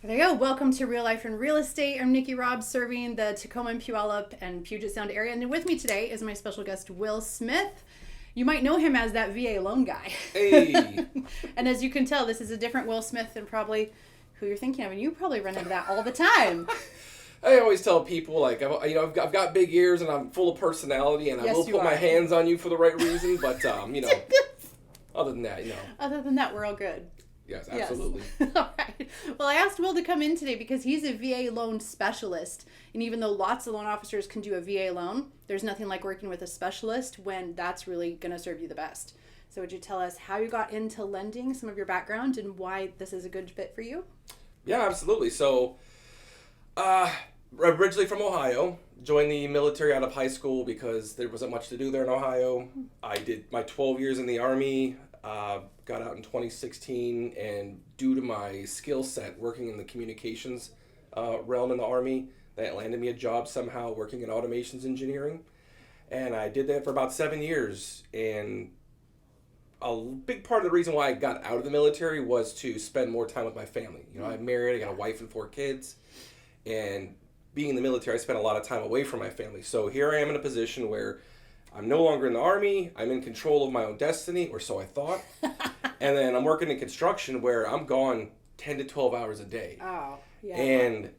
There you go. Welcome to Real Life and Real Estate. I'm Nickie Robb, serving the Tacoma and Puyallup and Puget Sound area. And with me today is my special guest, Will Smith. You might know him as that VA loan guy. Hey. And as you can tell, this is a different Will Smith than probably who you're thinking of. And you probably run into that all the time. I always tell people, like, I've got big ears and I'm full of personality, and Yes, I will you put my are. hands on you for the right reason. But other than that, Other than that, we're all good. yes, absolutely. Yes. All right. Well, I asked Will to come in today because he's a VA loan specialist. And even though lots of loan officers can do a VA loan, there's nothing like working with a specialist when that's really going to serve you the best. So would you tell us how you got into lending, some of your background, and why this is a good fit for you? Yeah, absolutely. So, originally from Ohio, joined the military out of high school because there wasn't much to do there in Ohio. I did my 12 years in the Army, got out in 2016, and due to my skill set working in the communications realm in the Army, that landed me a job somehow working in automations engineering. And I did that for about 7 years. And a big part of the reason why I got out of the military was to spend more time with my family. I'm married, I got a wife and 4 kids. And being in the military, I spent a lot of time away from my family. So here I am in a position where I'm no longer in the Army. I'm in control of my own destiny, or so I thought. And then I'm working in construction where I'm gone 10 to 12 hours a day. Oh, yeah. And,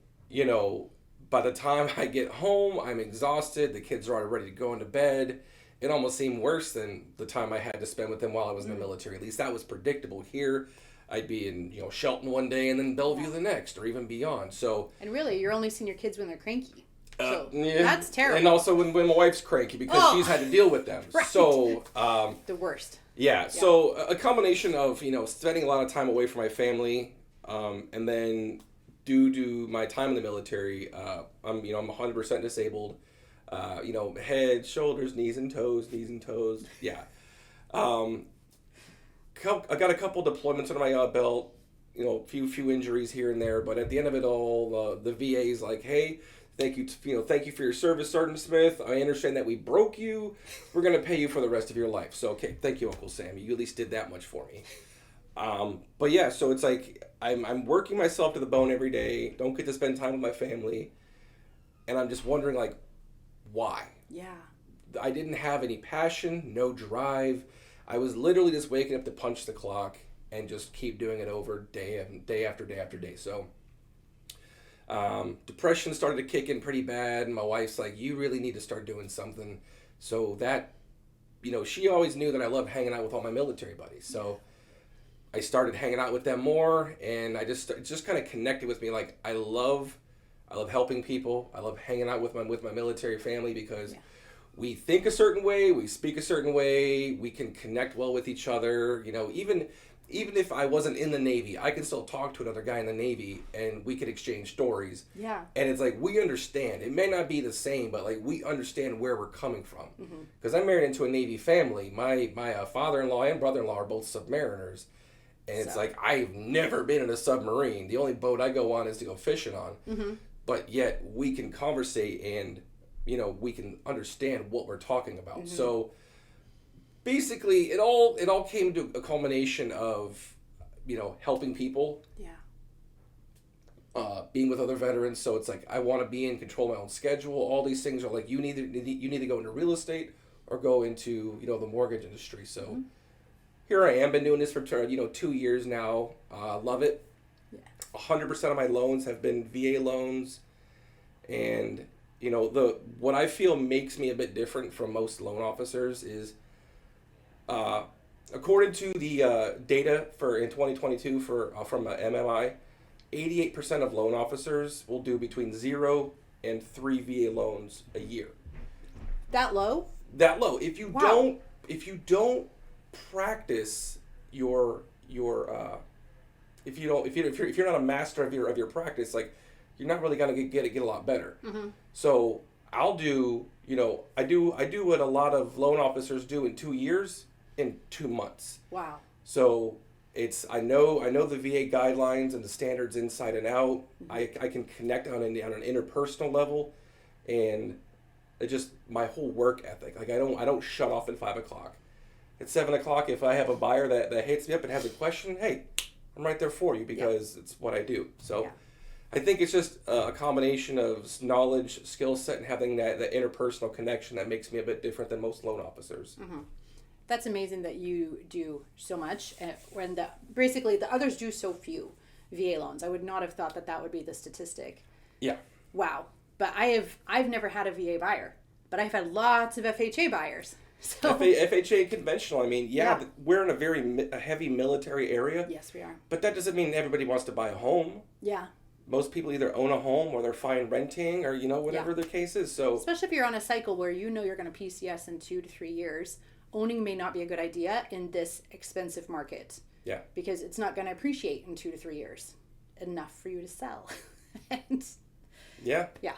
by the time I get home, I'm exhausted. The kids are already ready to go into bed. It almost seemed worse than the time I had to spend with them while I was in the military. At least that was predictable. Here, I'd be in, Shelton one day and then Bellevue the next, or even beyond. So, And really, you're only seeing your kids when they're cranky. So yeah. that's terrible. And also when my wife's cranky because she's had to deal with them. Right. So, The worst. yeah. So a combination of, spending a lot of time away from my family, and then due to my time in the military, I'm 100% disabled. Head, shoulders, knees and toes. Yeah. I got a couple deployments under my belt, few injuries here and there, but at the end of it all, the VA's like, hey, thank you for your service, Sergeant Smith. I understand that we broke you. We're going to pay you for the rest of your life. So, okay, thank you, Uncle Sam. You at least did that much for me. But yeah, so it's like I'm working myself to the bone every day. Don't get to spend time with my family. And I'm just wondering, like, why? Yeah. I didn't have any passion, no drive. I was literally just waking up to punch the clock and just keep doing it over day after day after day. So depression started to kick in pretty bad, and my wife's like, you really need to start doing something. So that, she always knew that I loved hanging out with all my military buddies. So I started hanging out with them more, and it just kind of connected with me. Like, I love helping people. I love hanging out with my military family because we think a certain way, we speak a certain way, we can connect well with each other. Even if I wasn't in the Navy, I can still talk to another guy in the Navy and we could exchange stories. Yeah. And it's like, we understand. It may not be the same, but like we understand where we're coming from. Because I'm married into a Navy family. My father-in-law and brother-in-law are both submariners. And it's like, I've never been in a submarine. The only boat I go on is to go fishing on. But yet we can conversate and, we can understand what we're talking about. So basically, it all came to a culmination of, helping people. Yeah. Being with other veterans. So it's like, I want to be in control of my own schedule. All these things are like, you need to go into real estate or go into, the mortgage industry. So here I am, been doing this for, 2 years now. Love it. 100% of my loans have been VA loans. And, what I feel makes me a bit different from most loan officers is, according to the data in 2022 from MMI, 88% of loan officers will do between 0 and 3 VA loans a year. That low? That low. If you don't practice if you're not a master of your practice, like, you're not really gonna get a lot better. So I'll do I do what a lot of loan officers do in 2 years in 2 months. Wow. So I know the VA guidelines and the standards inside and out. I can connect on an interpersonal level, and it just my whole work ethic. Like, I don't shut off at 5:00. At 7:00, if I have a buyer that hits me up and has a question, hey, I'm right there for you because it's what I do. So I think it's just a combination of knowledge, skill set, and having that interpersonal connection that makes me a bit different than most loan officers. That's amazing that you do so much when basically the others do so few VA loans. I would not have thought that would be the statistic. Yeah. Wow. But I've never had a VA buyer, but I've had lots of FHA buyers. So FHA conventional. I mean, we're in a very heavy military area. Yes, we are. But that doesn't mean everybody wants to buy a home. Yeah. Most people either own a home or they're fine renting or, whatever the case is. So especially if you're on a cycle where you're going to PCS in 2 to 3 years, owning may not be a good idea in this expensive market. Yeah. Because it's not going to appreciate in 2 to 3 years enough for you to sell. And yeah. Yeah.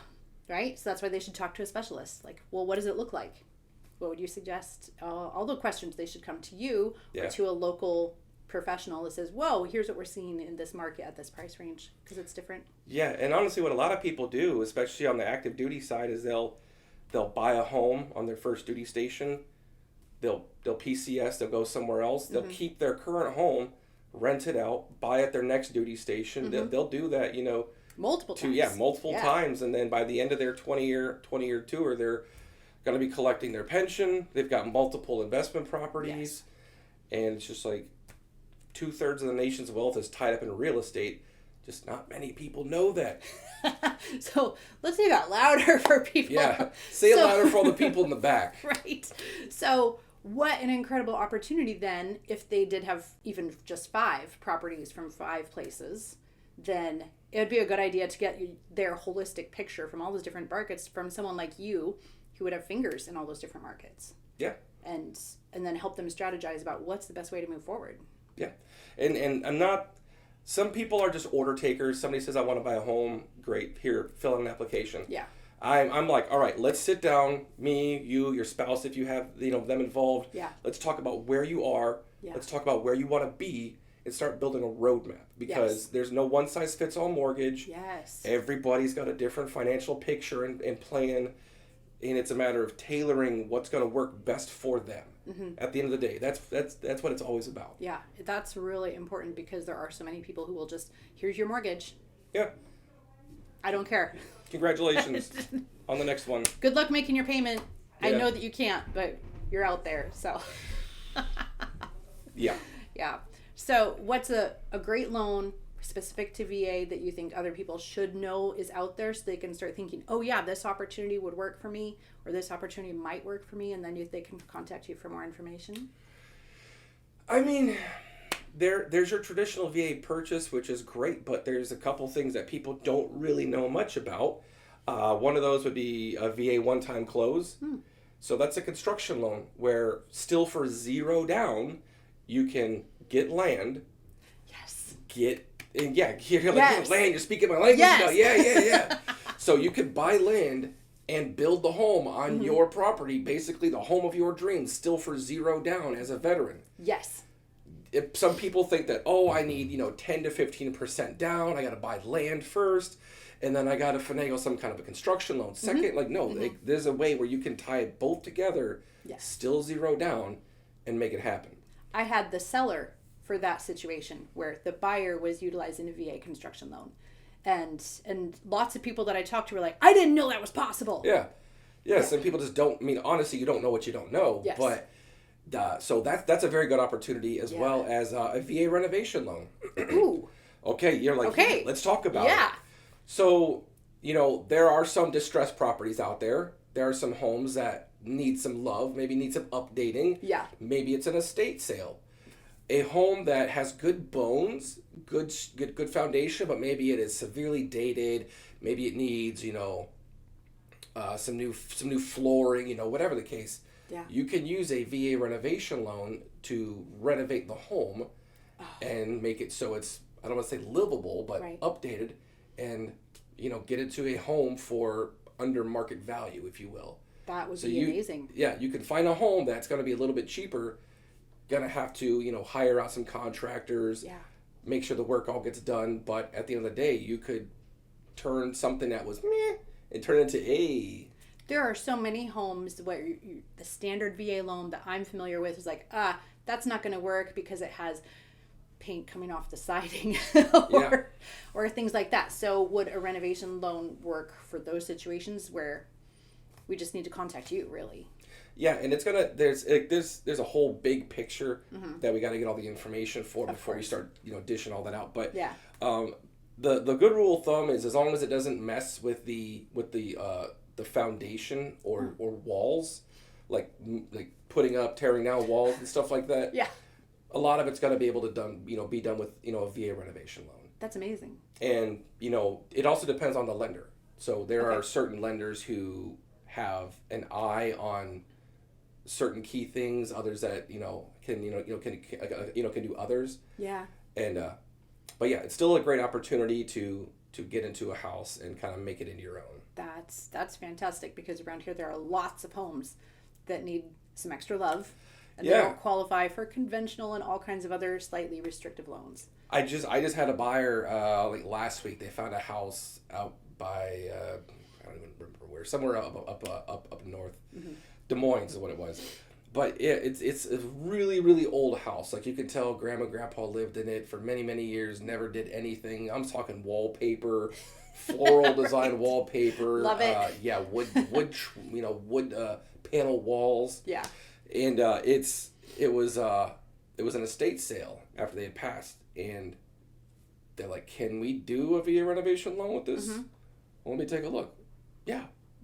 Right? So that's why they should talk to a specialist. Like, well, what does it look like? What would you suggest? All the questions, they should come to you or to a local professional that says, whoa, here's what we're seeing in this market at this price range, because it's different. Yeah, and honestly, what a lot of people do, especially on the active duty side, is they'll buy a home on their first duty station. They'll PCS, they'll go somewhere else. They'll keep their current home, rent it out, buy at their next duty station. They'll do that, multiple times. Multiple times, and then by the end of their 20-year tour, they're going to be collecting their pension. They've got multiple investment properties, and it's just like 2/3 of the nation's wealth is tied up in real estate. Just not many people know that. So let's say that louder for people. Yeah, say it louder for all the people in the back. Right. So what an incredible opportunity then, if they did have even just 5 properties from 5 places, then it would be a good idea to get their holistic picture from all those different markets from someone like you who would have fingers in all those different markets. Yeah. And then help them strategize about what's the best way to move forward. Yeah. And I'm not, some people are just order takers. Somebody says, I want to buy a home. Great. Here, fill out an application. Yeah. I'm like, all right, let's sit down, me, you, your spouse, if you have, them involved. Yeah. Let's talk about where you are. Yeah. Let's talk about where you want to be and start building a roadmap, because there's no one size fits all mortgage. Yes. Everybody's got a different financial picture and plan. And it's a matter of tailoring what's going to work best for them. At the end of the day, that's what it's always about. Yeah, that's really important, because there are so many people who will just, here's your mortgage. Yeah. I don't care. Congratulations on the next one. Good luck making your payment. Yeah. I know that you can't, but you're out there, so. Yeah. Yeah. So what's a great loan specific to VA that you think other people should know is out there, so they can start thinking, oh yeah, this opportunity would work for me, or this opportunity might work for me, and then they can contact you for more information? I mean, there's your traditional VA purchase, which is great, but there's a couple things that people don't really know much about. One of those would be a VA one-time close. So that's a construction loan where still for $0 down, you can get land. Yes. You're like, land, you're speaking my language now. Yeah. So you could buy land and build the home on your property, basically the home of your dreams, still for $0 down as a veteran. Yes. If some people think that, I need, 10 to 15% down, I got to buy land first, and then I got to finagle some kind of a construction loan. Second, there's a way where you can tie both together, still $0 down, and make it happen. I had the seller for that situation where the buyer was utilizing a VA construction loan. And lots of people that I talked to were like, I didn't know that was possible. Yeah. Some people just don't, honestly, you don't know what you don't know. Yes. But, so that's a very good opportunity, as well as a VA renovation loan. Ooh. Okay, you're like, let's talk about it. So, there are some distressed properties out there. There are some homes that need some love, maybe need some updating. Yeah. Maybe it's an estate sale. A home that has good bones, good foundation, but maybe it is severely dated. Maybe it needs, some new flooring, whatever the case. Yeah. You can use a VA renovation loan to renovate the home and make it so it's, I don't want to say livable, but updated, and, get it to a home for under market value, if you will. That would be amazing. Yeah, you can find a home that's going to be a little bit cheaper. Gonna have to, hire out some contractors, make sure the work all gets done. But at the end of the day, you could turn something that was meh and turn it into a. There are so many homes where the standard VA loan that I'm familiar with is like, that's not going to work because it has paint coming off the siding Yeah. or things like that. So would a renovation loan work for those situations where we just need to contact you, really? Yeah, and it's gonna there's a whole big picture that we got to get all the information for before we start dishing all that out. But Yeah. The good rule of thumb is as long as it doesn't mess with the foundation or walls, like putting up, tearing down walls and stuff like that. Yeah. A lot of it's got to be able to be done with a VA renovation loan. That's amazing. And it also depends on the lender. So there are certain lenders who have an eye on certain key things, others that can do others. Yeah. And but yeah, it's still a great opportunity to get into a house and kind of make it into your own. That's fantastic, because around here there are lots of homes that need some extra love, and Yeah. they don't qualify for conventional and all kinds of other slightly restrictive loans. I just had a buyer like last week. They found a house out by I don't even remember where, somewhere up north. Des Moines is what it was. But it's a really, really old house. Like, you can tell Grandma and Grandpa lived in it for many, many years, never did anything. I'm talking wallpaper, floral design wallpaper. Love it. Yeah, wood panel walls. Yeah. And it was an estate sale after they had passed, and they're like, "Can we do a VA renovation loan with this?" Well, let me take a look.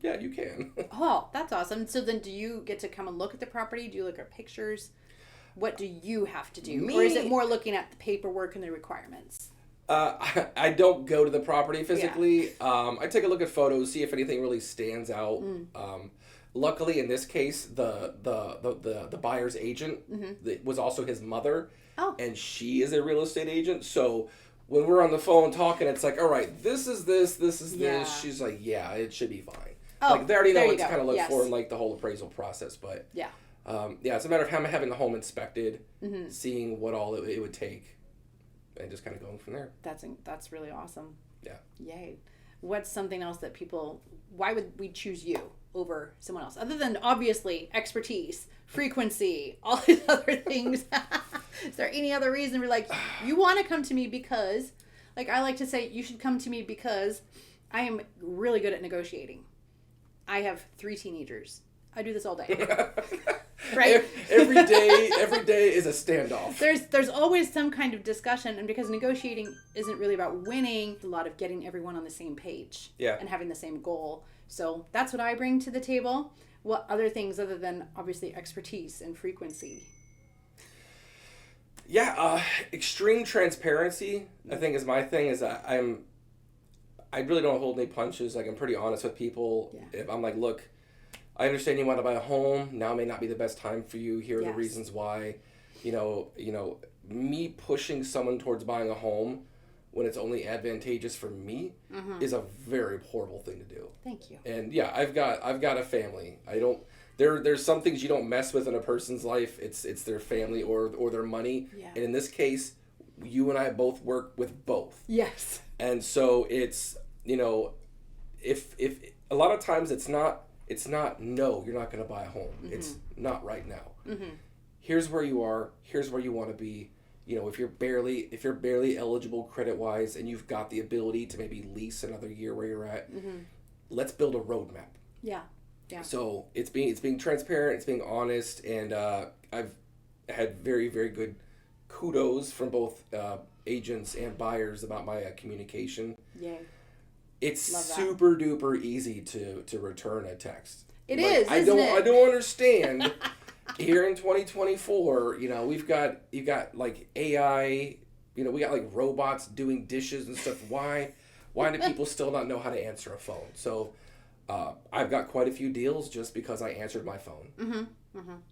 Yeah, you can. Oh, that's awesome. So then do you get to come and look at the property? Do you look at pictures? What do you have to do? Or is it more looking at the paperwork and the requirements? I don't go to the property physically. Yeah. I take a look at photos, see if anything really stands out. Luckily, in this case, the buyer's agent was also his mother, and she is a real estate agent. So when we're on the phone talking, it's like, all right, this is this. She's like, yeah, it should be fine. Like, they already know what to kind of look for in like the whole appraisal process. But yeah, it's a matter of having the home inspected, seeing what all it would take, and just kind of going from there. That's really awesome. Yeah. Yay. What's something else that why would we choose you over someone else? Other than, obviously, expertise, frequency, all these other things. Is there any other reason we're like, you want to come to me because, like, I like to say, you should come to me because I am really good at negotiating. I have 3 teenagers. I do this all day. Right? Every day is a standoff. There's always some kind of discussion, and because negotiating isn't really about winning, it's a lot of getting everyone on the same page and having the same goal. So that's what I bring to the table. What other things other than obviously expertise and frequency? Yeah, extreme transparency, I think, is my thing. Is I really don't hold any punches. Like, I'm pretty honest with people. Yeah. If I'm like, look, I understand you want to buy a home. Now may not be the best time for you. Here are the reasons why. Me pushing someone towards buying a home when it's only advantageous for me is a very horrible thing to do. Thank you. And yeah, I've got a family. There's some things you don't mess with in a person's life. It's their family or their money. Yeah. And in this case, you and I both work with both. Yes. And so it's, if a lot of times it's not no, you're not going to buy a home. It's not right now. Here's where you are. Here's where you want to be. If you're barely eligible credit wise, and you've got the ability to maybe lease another year where you're at, let's build a roadmap. Yeah. Yeah. So it's being transparent, it's being honest, and I've had very, very good kudos from both agents and buyers about my communication. Yay. It's super duper easy to return a text. It is. I don't understand. Here in 2024, you've got like AI, we got like robots doing dishes and stuff. Why do people still not know how to answer a phone? So I've got quite a few deals just because I answered my phone.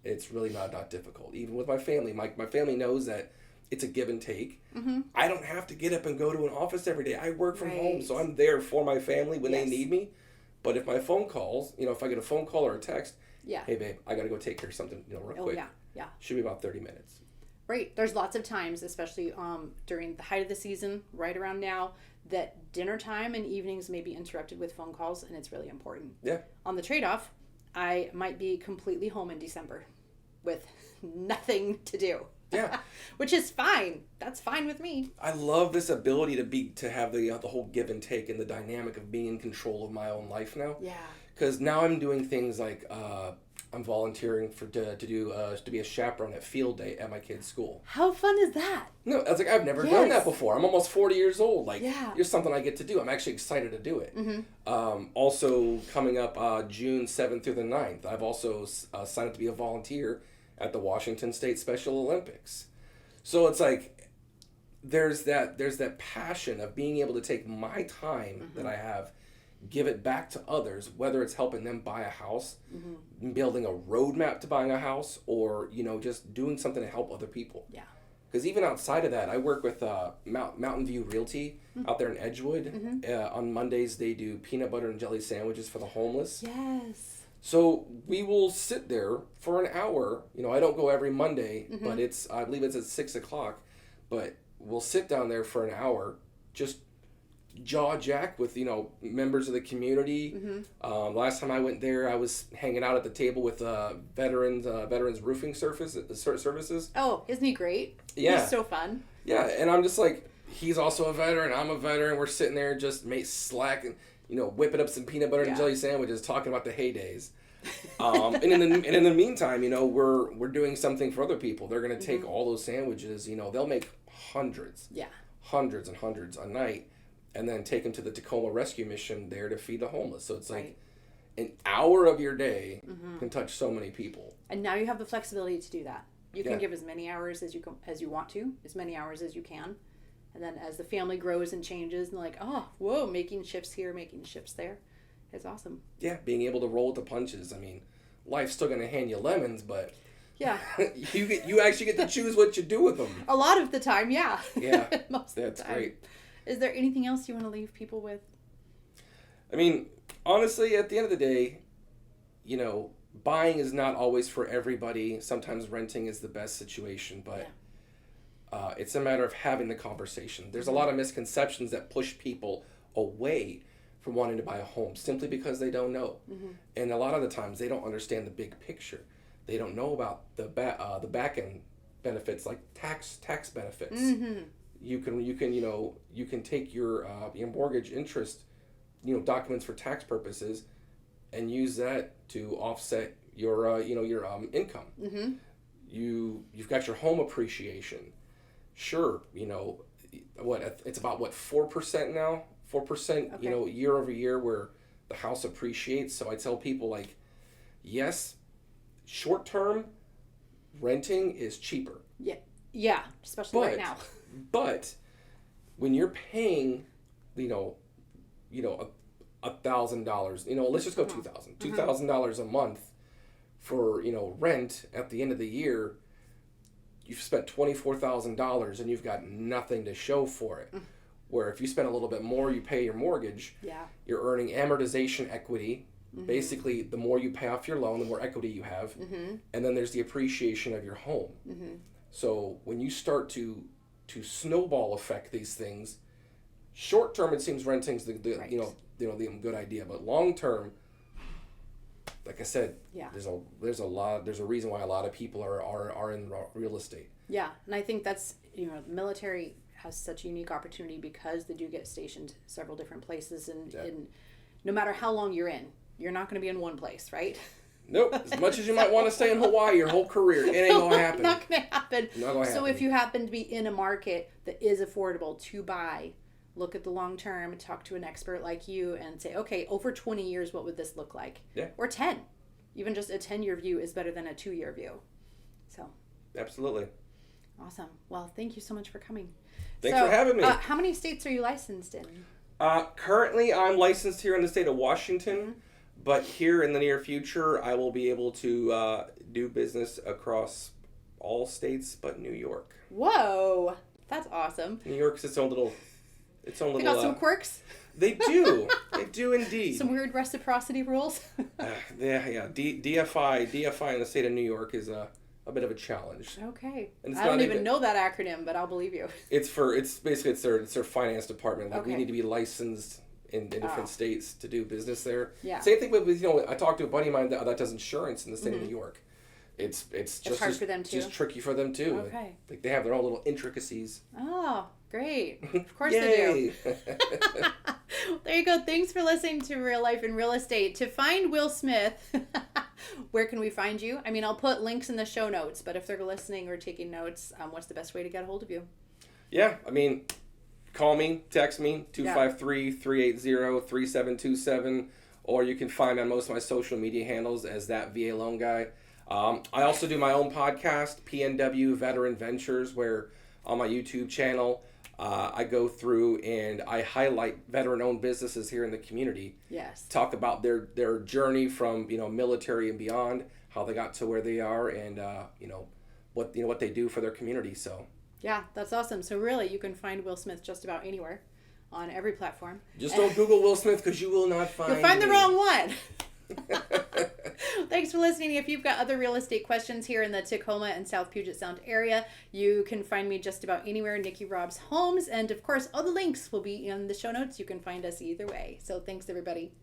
It's really not difficult. Even with my family, my family knows that it's a give and take. I don't have to get up and go to an office every day. I work from home, so I'm there for my family when they need me. But if my phone calls, if I get a phone call or a text, hey babe, I got to go take care of something, real quick. Yeah. Should be about 30 minutes. Right. There's lots of times, especially during the height of the season, right around now, that dinner time and evenings may be interrupted with phone calls, and it's really important. Yeah. On the trade-off, I might be completely home in December with nothing to do. Yeah. Which is fine. That's fine with me. I love this ability to have the whole give and take and the dynamic of being in control of my own life now. Yeah. Because now I'm doing things like I'm volunteering to be a chaperone at field day at my kid's school. How fun is that? No, I was like, I've never done that before. I'm almost 40 years old. Like, Yeah. here's something I get to do. I'm actually excited to do it. Mm-hmm. Also, coming up June 7th through the 9th, I've also signed up to be a volunteer at the Washington State Special Olympics. So it's like, there's that passion of being able to take my time that I have, give it back to others, whether it's helping them buy a house, building a roadmap to buying a house, or, just doing something to help other people. Yeah. Because even outside of that, I work with Mountain View Realty out there in Edgewood. On Mondays, they do peanut butter and jelly sandwiches for the homeless. Yes. So we will sit there for an hour. I don't go every Monday, but I believe it's at 6 o'clock. But we'll sit down there for an hour, just jaw jack with members of the community. Last time I went there, I was hanging out at the table with veterans roofing services. Oh, isn't he great? Yeah, He's so fun. Yeah, and I'm just like, he's also a veteran, I'm a veteran. We're sitting there just slacking, whipping up some peanut butter and jelly sandwiches, talking about the heydays. And in the meantime, we're doing something for other people. They're gonna take all those sandwiches. They'll make hundreds and hundreds a night, and then take them to the Tacoma Rescue Mission there to feed the homeless. So it's like an hour of your day can touch so many people. And now you have the flexibility to do that. You can give as many hours as you want to, as many hours as you can. And then as the family grows and changes, and like, oh, whoa, making shifts here, making shifts there. It's awesome. Yeah, being able to roll with the punches. I mean, life's still going to hand you lemons, but yeah, you actually get to choose what you do with them. A lot of the time, yeah. Yeah, Most that's of the time. great. Is there anything else you want to leave people with? I mean, honestly, at the end of the day, buying is not always for everybody. Sometimes renting is the best situation, but it's a matter of having the conversation. There's a lot of misconceptions that push people away from wanting to buy a home simply because they don't know. And a lot of the times they don't understand the big picture. They don't know about the back end benefits, like tax benefits. You can take your mortgage interest, documents for tax purposes, and use that to offset your income. You've got your home appreciation. Sure, it's about 4% now. 4%, year over year, where the house appreciates. So I tell people, like, yes, short term renting is cheaper. Yeah, especially right now. But when you're paying, $1,000, let's just go $2,000. $2,000 a month for, rent at the end of the year, you've spent $24,000 and you've got nothing to show for it. Where if you spend a little bit more, you pay your mortgage. Yeah. You're earning amortization equity. Basically, the more you pay off your loan, the more equity you have. And then there's the appreciation of your home. So when you start to snowball affect these things, short term it seems renting's the good idea, but long term, like I said, there's a reason why a lot of people are in real estate. Yeah, and I think that's the military has such a unique opportunity because they do get stationed several different places, and no matter how long you're not going to be in one place, right? Nope. As much as you might want to stay in Hawaii your whole career, it ain't going to happen. Not going to happen. So if you happen to be in a market that is affordable to buy, look at the long term, talk to an expert like you, and say, okay, over 20 years, what would this look like? Yeah. Or 10. Even just a 10-year view is better than a 2-year view. So. Absolutely. Awesome. Well, thank you so much for coming. Thanks for having me. How many states are you licensed in? Currently, I'm licensed here in the state of Washington, but here in the near future, I will be able to do business across all states but New York. Whoa, that's awesome. New York's its own little. They got some quirks. They do. They do indeed. Some weird reciprocity rules. Yeah. DFI in the state of New York is a bit of a challenge. Okay. I don't even know that acronym, but I'll believe you. It's their finance department. Like, we need to be licensed in different states to do business there. Yeah. Same thing with I talked to a buddy of mine that does insurance in the state of New York. it's It's hard for them too. Just tricky for them too. Okay. Like they have their own little intricacies. Oh, great. Of course they do. There you go. Thanks for listening to Real Life in Real Estate. To find Will Smith, where can we find you? I mean, I'll put links in the show notes, but if they're listening or taking notes, what's the best way to get a hold of you? Yeah, I mean, call me, text me, 253-380-3727, or you can find me on most of my social media handles as that VA Loan Guy. I also do my own podcast, PNW Veteran Ventures, where on my YouTube channel, I go through and I highlight veteran-owned businesses here in the community. Yes. Talk about their journey from military and beyond, how they got to where they are, and what they do for their community. So. Yeah, that's awesome. So really, you can find Will Smith just about anywhere, on every platform. Just don't Google Will Smith because you will not find. You'll find me. the wrong one. Thanks for listening. If you've got other real estate questions here in the Tacoma and South Puget Sound area, you can find me just about anywhere, Nickie Robs Homes. And of course, all the links will be in the show notes. You can find us either way. So thanks, everybody.